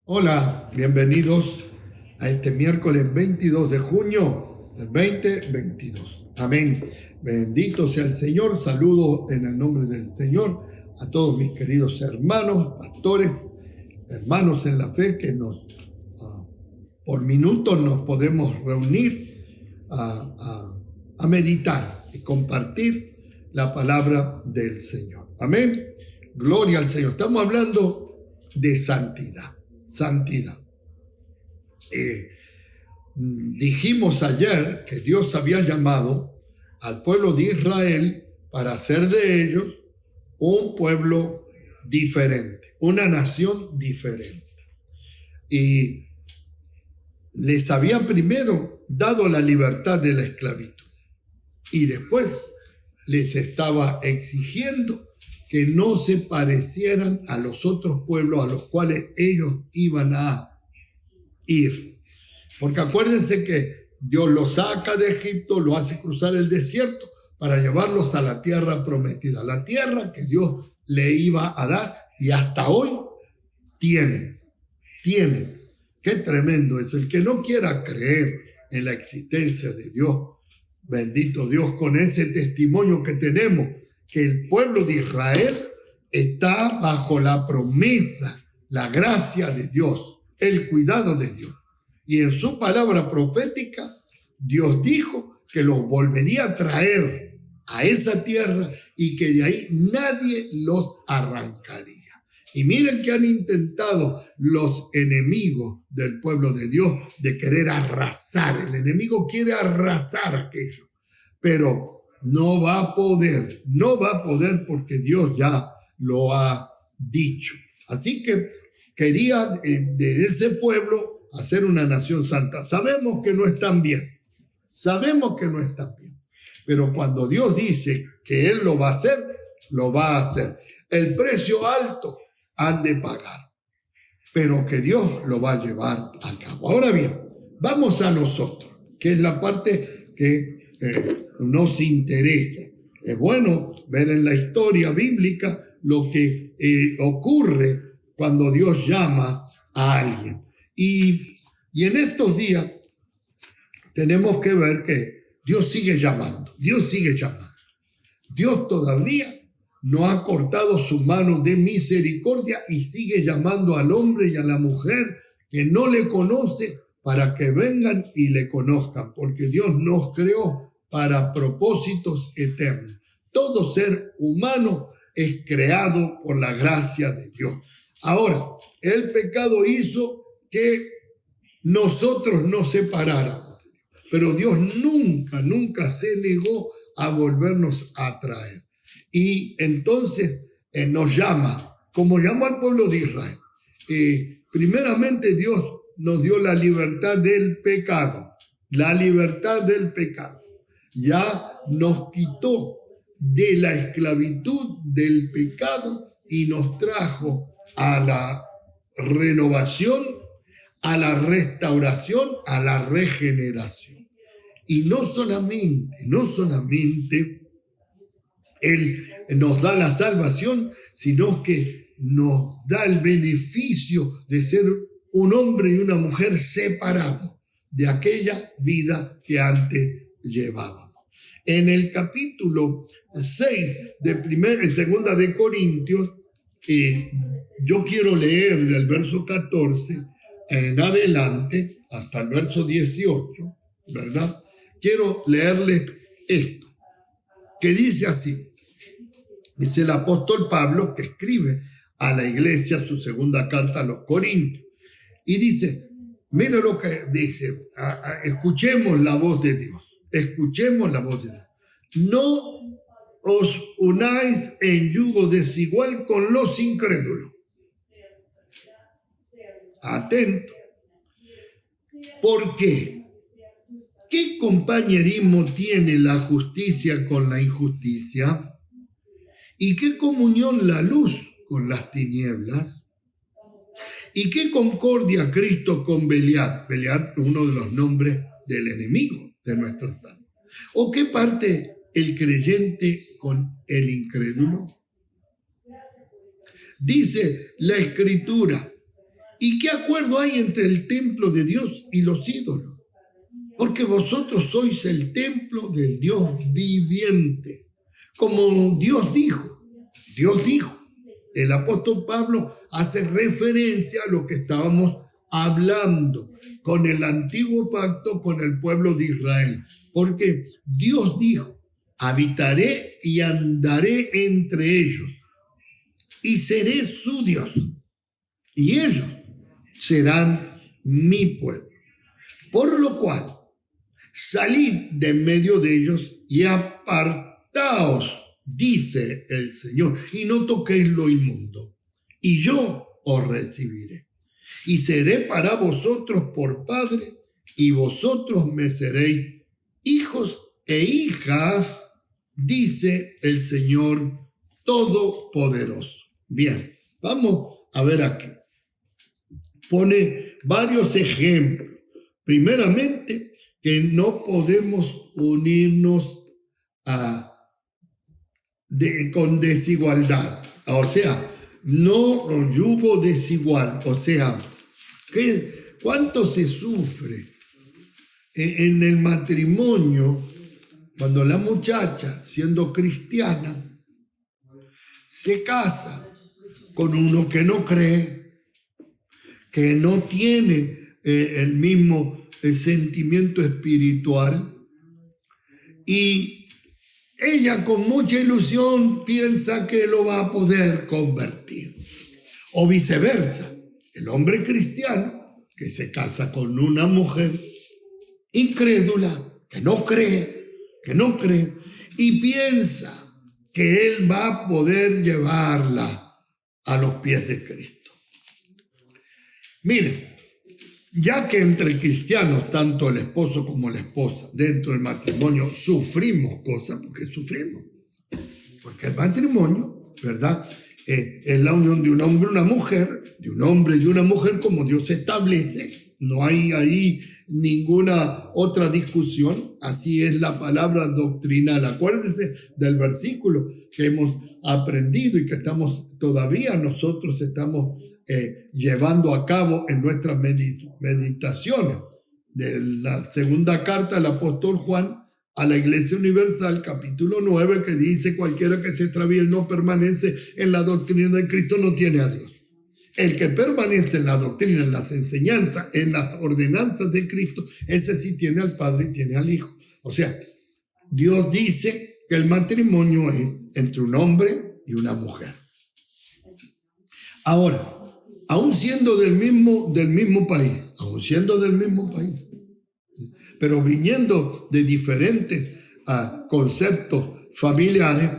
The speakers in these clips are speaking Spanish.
Hola, bienvenidos a este miércoles 22 de junio del 2022. Amén. Bendito sea el Señor. Saludo en el nombre del Señor a todos mis queridos hermanos, pastores, hermanos en la fe que por minutos nos podemos reunir a meditar y compartir la palabra del Señor. Amén. Gloria al Señor. Estamos hablando de santidad. Santidad. Dijimos ayer que Dios había llamado al pueblo de Israel para hacer de ellos un pueblo diferente, una nación diferente. Y les había primero dado la libertad de la esclavitud y después les estaba exigiendo que no se parecieran a los otros pueblos a los cuales ellos iban a ir. Porque acuérdense que Dios los saca de Egipto, los hace cruzar el desierto para llevarlos a la tierra prometida, la tierra que Dios le iba a dar y hasta hoy tienen. Qué tremendo es. El que no quiera creer en la existencia de Dios, bendito Dios, con ese testimonio que tenemos, que el pueblo de Israel está bajo la promesa, la gracia de Dios, el cuidado de Dios. Y en su palabra profética, Dios dijo que los volvería a traer a esa tierra y que de ahí nadie los arrancaría. Y miren que han intentado los enemigos del pueblo de Dios de querer arrasar. El enemigo quiere arrasar aquello, pero no va a poder porque Dios ya lo ha dicho. Así que quería de ese pueblo hacer una nación santa. Sabemos que no están bien, pero cuando Dios dice que Él lo va a hacer, lo va a hacer. El precio alto han de pagar, pero que Dios lo va a llevar a cabo. Ahora bien, vamos a nosotros, que es la parte que nos interesa. Es bueno ver en la historia bíblica lo que ocurre cuando Dios llama a alguien. Y en estos días tenemos que ver que Dios sigue llamando. Dios todavía no ha cortado su mano de misericordia y sigue llamando al hombre y a la mujer que no le conoce para que vengan y le conozcan, porque Dios nos creó para propósitos eternos. Todo ser humano es creado por la gracia de Dios. Ahora, el pecado hizo que nosotros nos separáramos de Dios, pero Dios nunca se negó a volvernos a traer. Y entonces nos llama, como llamó al pueblo de Israel. Primeramente Dios nos dio la libertad del pecado. Ya nos quitó de la esclavitud del pecado y nos trajo a la renovación, a la restauración, a la regeneración. Y no solamente Él nos da la salvación, sino que nos da el beneficio de ser un hombre y una mujer separados de aquella vida que antes llevábamos. En el capítulo 6 de segunda de Corintios, yo quiero leer del verso 14 en adelante hasta el verso 18, ¿verdad? Quiero leerles esto, que dice así. Dice el apóstol Pablo, que escribe a la iglesia su segunda carta a los Corintios, y dice, mire lo que dice, escuchemos la voz de Dios. No os unáis en yugo desigual con los incrédulos. Atento. ¿Por qué? ¿Qué compañerismo tiene la justicia con la injusticia? ¿Y qué comunión la luz con las tinieblas? ¿Y qué concordia Cristo con Belial? Belial es uno de los nombres del enemigo de nuestra alma. ¿O qué parte el creyente con el incrédulo? Dice la Escritura, ¿Y qué acuerdo hay entre el templo de Dios y los ídolos? Porque vosotros sois el templo del Dios viviente. Como Dios dijo, el apóstol Pablo hace referencia a lo que estábamos hablando con el antiguo pacto con el pueblo de Israel. Porque Dios dijo, habitaré y andaré entre ellos y seré su Dios y ellos serán mi pueblo. Por lo cual, salid de medio de ellos y apartaos, dice el Señor, y no toquéis lo inmundo, y yo os recibiré. Y seré para vosotros por padre, y vosotros me seréis hijos e hijas, dice el Señor Todopoderoso. Bien, vamos a ver aquí. Pone varios ejemplos. Primeramente, que no podemos unirnos con desigualdad. O sea, no yugo desigual. O sea, ¿cuánto se sufre en el matrimonio cuando la muchacha, siendo cristiana, se casa con uno que no cree, que no tiene el mismo sentimiento espiritual, y ella con mucha ilusión piensa que lo va a poder convertir? O viceversa, el hombre cristiano que se casa con una mujer incrédula, que no cree, y piensa que él va a poder llevarla a los pies de Cristo. Miren, ya que entre cristianos, tanto el esposo como la esposa, dentro del matrimonio, sufrimos cosas, porque el matrimonio, ¿verdad?, es la unión de un hombre y una mujer, de un hombre y una mujer como Dios establece. No hay ahí ninguna otra discusión. Así es la palabra doctrinal. Acuérdense del versículo que hemos aprendido y que nosotros estamos llevando a cabo en nuestras meditaciones. De la segunda carta del apóstol Juan a la Iglesia Universal, capítulo 9, que dice: cualquiera que se extravíe y no permanece en la doctrina de Cristo no tiene a Dios. El que permanece en la doctrina, en las enseñanzas, en las ordenanzas de Cristo, ese sí tiene al Padre y tiene al Hijo. O sea, Dios dice que el matrimonio es entre un hombre y una mujer. Ahora, aún siendo del mismo país, pero viniendo de diferentes conceptos familiares,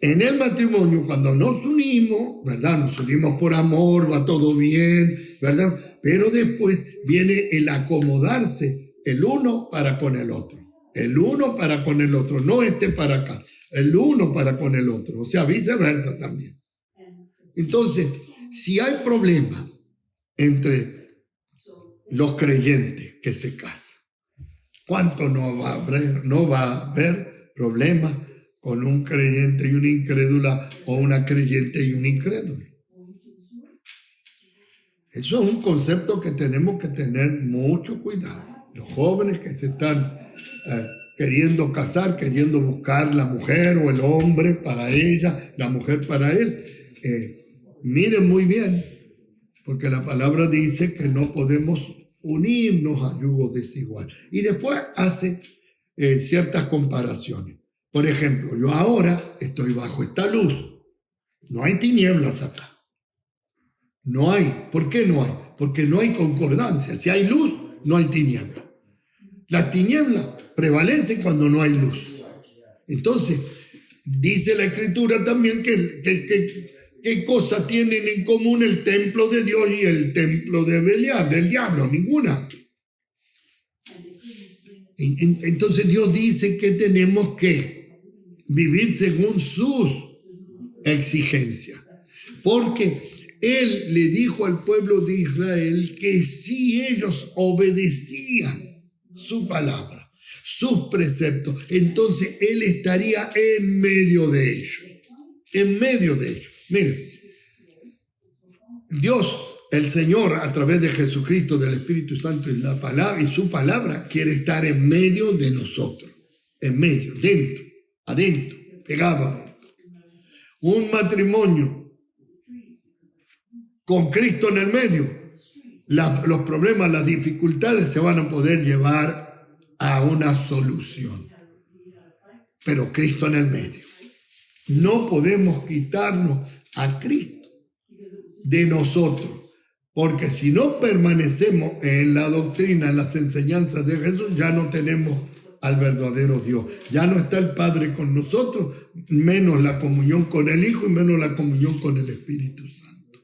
en el matrimonio, cuando nos unimos, ¿verdad? Nos unimos por amor, va todo bien, ¿verdad? Pero después viene el acomodarse el uno para con el otro. No para acá, el uno para con el otro. O sea, viceversa también. Entonces, si hay problema entre los creyentes que se casan, ¿cuánto no va a haber problemas con un creyente y una incrédula, o una creyente y un incrédulo? Eso es un concepto que tenemos que tener mucho cuidado. Los jóvenes que se están queriendo casar, queriendo buscar la mujer o el hombre para ella, la mujer para él, miren muy bien, porque la palabra dice que no podemos unirnos a yugo desigual. Y después hace ciertas comparaciones. Por ejemplo, yo ahora estoy bajo esta luz. No hay tinieblas acá. No hay. ¿Por qué no hay? Porque no hay concordancia. Si hay luz, no hay tiniebla. Las tinieblas prevalecen cuando no hay luz. Entonces, dice la Escritura también ¿qué cosa tienen en común el templo de Dios y el templo de Belial, del diablo? Ninguna. Entonces Dios dice que tenemos que vivir según sus exigencias. Porque Él le dijo al pueblo de Israel que si ellos obedecían su palabra, sus preceptos, entonces Él estaría en medio de ellos. Miren, Dios El Señor, a través de Jesucristo, del Espíritu Santo y la palabra y su palabra, quiere estar en medio de nosotros. En medio, dentro, adentro, pegado adentro. Un matrimonio con Cristo en el medio, los problemas, las dificultades se van a poder llevar a una solución. Pero Cristo en el medio. No podemos quitarnos a Cristo de nosotros, porque si no permanecemos en la doctrina, en las enseñanzas de Jesús, ya no tenemos al verdadero Dios. Ya no está el Padre con nosotros, menos la comunión con el Hijo y menos la comunión con el Espíritu Santo.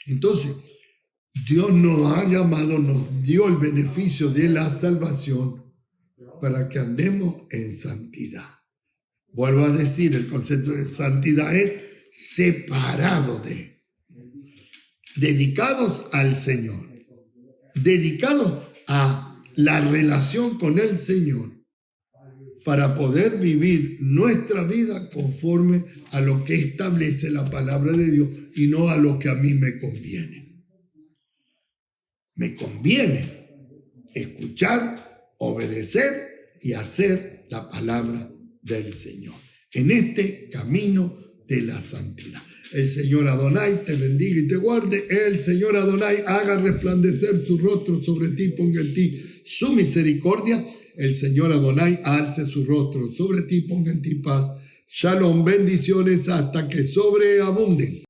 Entonces, Dios nos ha llamado, nos dio el beneficio de la salvación para que andemos en santidad. Vuelvo a decir, el concepto de santidad es separado de, dedicados al Señor, dedicados a la relación con el Señor para poder vivir nuestra vida conforme a lo que establece la palabra de Dios y no a lo que a mí me conviene. Me conviene escuchar, obedecer y hacer la palabra del Señor en este camino de la santidad. El Señor Adonai te bendiga y te guarde. El Señor Adonai haga resplandecer su rostro sobre ti, ponga en ti su misericordia. El Señor Adonai alce su rostro sobre ti, ponga en ti paz. Shalom, bendiciones hasta que sobreabunden.